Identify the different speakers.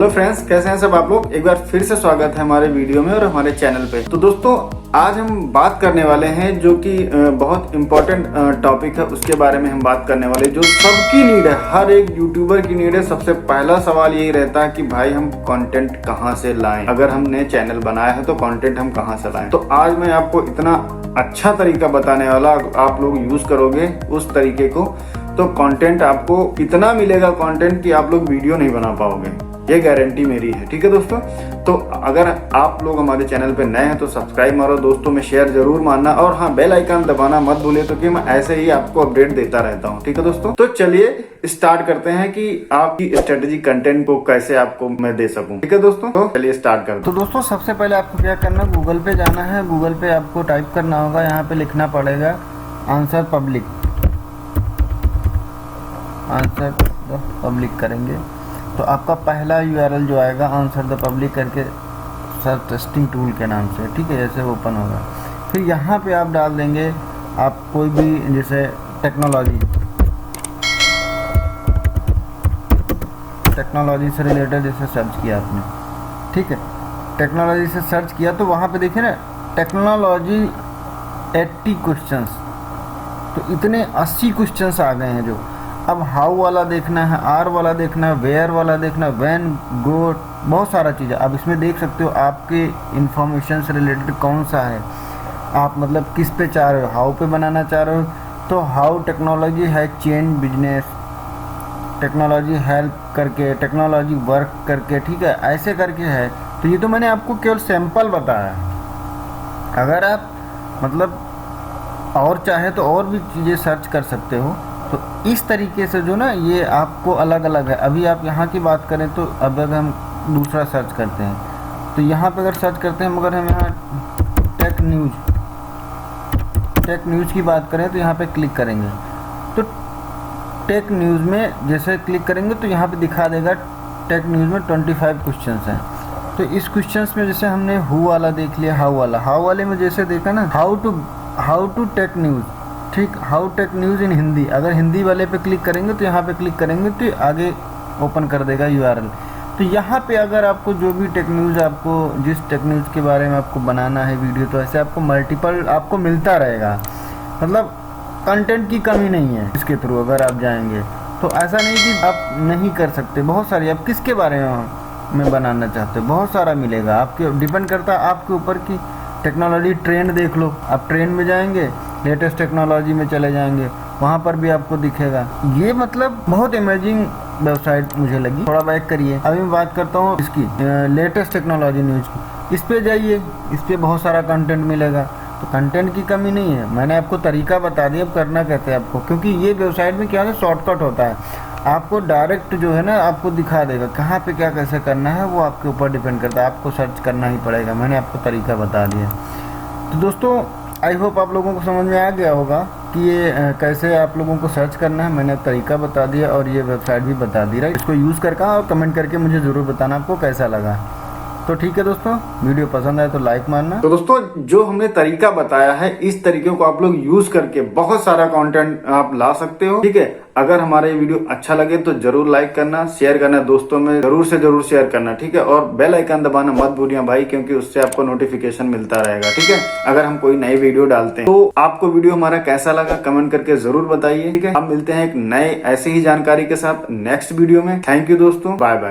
Speaker 1: Hello friends, कैसे हैं सब आप लोग। एक बार फिर से स्वागत है हमारे वीडियो में और हमारे चैनल पे। तो दोस्तों आज हम बात करने वाले हैं जो कि बहुत इम्पोर्टेंट टॉपिक है, उसके बारे में हम बात करने वाले जो सबकी नीड है, हर एक यूट्यूबर की नीड है। सबसे पहला सवाल यही रहता है कि भाई हम कंटेंट कहाँ से लाएं, अगर हमने चैनल बनाया है तो कंटेंट हम कहाँ से लाएं। तो आज मैं आपको इतना अच्छा तरीका बताने वाला, आप लोग यूज करोगे उस तरीके को तो कंटेंट आपको इतना मिलेगा कंटेंट कि आप लोग वीडियो नहीं बना पाओगे, ये गारंटी मेरी है। ठीक है दोस्तों, तो अगर आप लोग हमारे चैनल पे नए हैं तो सब्सक्राइब मारो, दोस्तों में शेयर जरूर मारना और हाँ बेल आइकन दबाना मत भूलिए, तो कि मैं ऐसे ही आपको अपडेट देता रहता हूँ। ठीक है दोस्तों, तो चलिए स्टार्ट करते हैं कि आपकी स्ट्रेटेजी कंटेंट को कैसे आपको मैं दे सकूँ। ठीक है दोस्तों, तो चलिए स्टार्ट करते हैं।
Speaker 2: तो दोस्तों सबसे पहले आपको क्या करना, गूगल पे जाना है। गूगल पे आपको टाइप करना होगा, यहाँ पे लिखना पड़ेगा answer public. Answer the public करेंगे तो आपका पहला यूआरएल जो आएगा आंसर द पब्लिक करके सर्च टेस्टिंग टूल के नाम से, ठीक है, जैसे ओपन होगा। फिर यहाँ पे आप डाल देंगे आप कोई भी, जैसे टेक्नोलॉजी से रिलेटेड जैसे सर्च किया आपने, ठीक है, टेक्नोलॉजी से सर्च किया तो वहाँ पे देखिए ना टेक्नोलॉजी 80 क्वेश्चंस, तो इतने 80 क्वेश्चंस आ गए हैं। जो अब हाउ वाला देखना है, आर वाला देखना है, वेयर वाला देखना है, व्हेन, गो, बहुत सारा चीज़ है। आप इसमें देख सकते हो आपके इंफॉर्मेशन से रिलेटेड कौन सा है, आप मतलब किस पे चाह रहे हो, हाउ पे बनाना चाह रहे हो तो हाउ टेक्नोलॉजी है चेंज बिजनेस, टेक्नोलॉजी हेल्प करके, टेक्नोलॉजी वर्क करके, ठीक है, ऐसे करके है। तो ये तो मैंने आपको केवल सैंपल बताया है। अगर आप मतलब और चाहे तो और भी चीज़ें सर्च कर सकते हो। तो इस तरीके से जो ना ये आपको अलग अलग है। अभी आप यहाँ की बात करें तो अब अगर हम दूसरा सर्च करते हैं तो यहाँ पे अगर सर्च करते हैं, मगर हम यहाँ टेक न्यूज़ की बात करें तो यहाँ पे क्लिक करेंगे तो टेक न्यूज़ में जैसे क्लिक करेंगे तो यहाँ पे दिखा देगा टेक न्यूज़ में 25 क्वेश्चंस हैं। तो इस क्वेश्चंस में जैसे हमने हु वाला देख लिया, हाउ वाले में जैसे देखा ना हाउ टू टेक न्यूज़, ठीक, हाउ टेक न्यूज़ इन हिंदी। अगर हिंदी वाले पे क्लिक करेंगे तो यहाँ पे क्लिक करेंगे तो आगे ओपन कर देगा यूआरएल। तो यहाँ पे अगर आपको जो भी टेक न्यूज़, आपको जिस टेक न्यूज़ के बारे में आपको बनाना है वीडियो, तो ऐसे आपको मल्टीपल आपको मिलता रहेगा। मतलब कंटेंट की कमी नहीं है इसके थ्रू। अगर आप जाएंगे तो ऐसा नहीं कि आप नहीं कर सकते, बहुत सारी, आप किसके बारे में बनाना चाहते हो, बहुत सारा मिलेगा। आपके डिपेंड करता है आपके ऊपर की टेक्नोलॉजी ट्रेंड देख लो, आप ट्रेंड में जाएंगे, लेटेस्ट टेक्नोलॉजी में चले जाएंगे, वहाँ पर भी आपको दिखेगा। ये मतलब बहुत इमेजिंग वेबसाइट मुझे लगी। थोड़ा बैक करिए, अभी मैं बात करता हूँ इसकी लेटेस्ट टेक्नोलॉजी न्यूज़ की। इस पे जाइए, इस पे बहुत सारा कंटेंट मिलेगा। तो कंटेंट की कमी नहीं है, मैंने आपको तरीका बता दिया अब करना कहते हैं आपको, क्योंकि ये वेबसाइट में क्या है शॉर्टकट होता है। आपको डायरेक्ट जो है ना आपको दिखा देगा कहाँ पे क्या कैसे करना है, वो आपके ऊपर डिपेंड करता है, आपको सर्च करना ही पड़ेगा। मैंने आपको तरीका बता दिया। तो दोस्तों आई होप आप लोगों को समझ में आ गया होगा कि ये कैसे आप लोगों को सर्च करना है। मैंने तरीका बता दिया और ये वेबसाइट भी बता दी रहा है। इसको यूज़ करके और कमेंट करके मुझे ज़रूर बताना आपको कैसा लगा। तो ठीक है दोस्तों, वीडियो पसंद आए तो लाइक मारना।
Speaker 1: तो दोस्तों जो हमने तरीका बताया है, इस तरीके को आप लोग यूज करके बहुत सारा कंटेंट आप ला सकते हो। ठीक है, अगर हमारा ये वीडियो अच्छा लगे तो जरूर लाइक करना, शेयर करना, दोस्तों में जरूर से जरूर शेयर करना। ठीक है, और बेल आइकन दबाना मत भूलिए भाई, क्योंकि उससे आपको नोटिफिकेशन मिलता रहेगा। ठीक है, अगर हम कोई नई वीडियो डालते हैं तो आपको वीडियो हमारा कैसा लगा कमेंट करके जरूर बताइए। ठीक है, हम मिलते हैं एक नए ऐसी ही जानकारी के साथ नेक्स्ट वीडियो में। थैंक यू दोस्तों, बाय बाय।